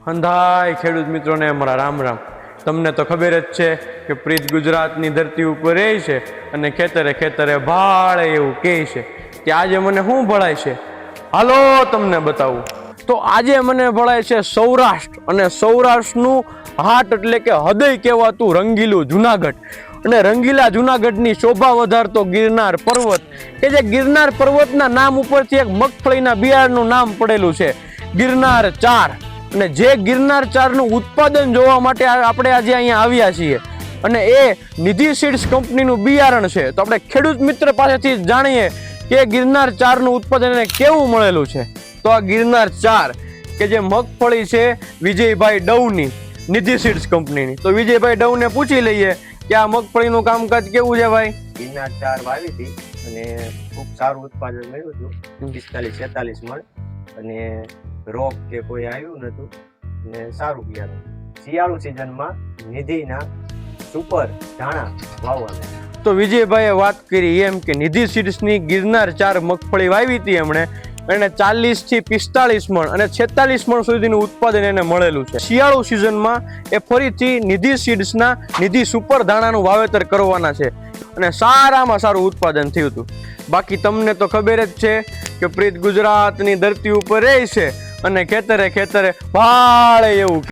હંધાય ખેડૂત મિત્રોને અમારા રામ રામ। તમને તો ખબર જ છે કે પ્રીત ગુજરાતની ધરતી ઉપર રહે છે અને ખેતરે ખેતરે ભાળે એવું કહે છે કે આજે મને શું ભળાય છે, હાલો તમને બતાવું। તો આજે મને ભળાય છે સૌરાષ્ટ્ર, અને સૌરાષ્ટ્રનું હાટ એટલે કે હૃદય કહેવાતું રંગીલું જુનાગઢ, અને રંગીલા જુનાગઢની શોભા વધારતો ગિરનાર પર્વત, કે જે ગિરનાર પર્વતના નામ ઉપરથી એક મગફળીના બિયારણનું નામ પડેલું છે ગિરનાર 4। અને જે ગિરનાર 4નું ઉત્પાદન જોવા માટે આપણે આજે અહીંયા આવ્યા છીએ, અને એ નિધિ સીડ્સ કંપનીનું બિયારણ છે। તો આપણે ખેડૂત મિત્ર પાસેથી જાણીએ કે ગિરનાર 4નું ઉત્પાદન એને કેવું મળેલું છે। તો આ ગિરનાર 4 કે જે મગફળી છે વિજયભાઈ ડવની, નિધિ સીડ્સ કંપનીની। તો વિજયભાઈ ડવને પૂછી લઈએ કે આ મગફળીનું કામકાજ કેવું છે ભાઈ। ગિરનાર 4 વાવી હતી અને ખૂબ સારું ઉત્પાદન મળ્યું હતું, 45-46 મણ, અને રોગ કે કોઈ આવ્યું નતું, અને સારું બિયારણ। શિયાળુ સિઝનમાં નિધિના સુપર ધાણા વાવવાના। તો વિજયભાઈએ વાત કરી એમ કે નિધિ સીડ્સની ગિરનાર 4 મગફળી વાવી હતી એમણે, એને 40 થી 45 મણ અને 46 મણ સુધીનું ઉત્પાદન એને મળેલું છે। શિયાળુ સિઝનમાં એ ફરીથી નિધિ સીડ્સના નિધિ સુપર ધાણાનું વાવેતર કરવાના છે, અને સારામાં સારું ઉત્પાદન થયું હતું। બાકી તમને તો ખબર જ છે કે પ્રીત ગુજરાતની ધરતી ઉપર રહે છે અને ખેતરે ખેતરે ભાળે એવું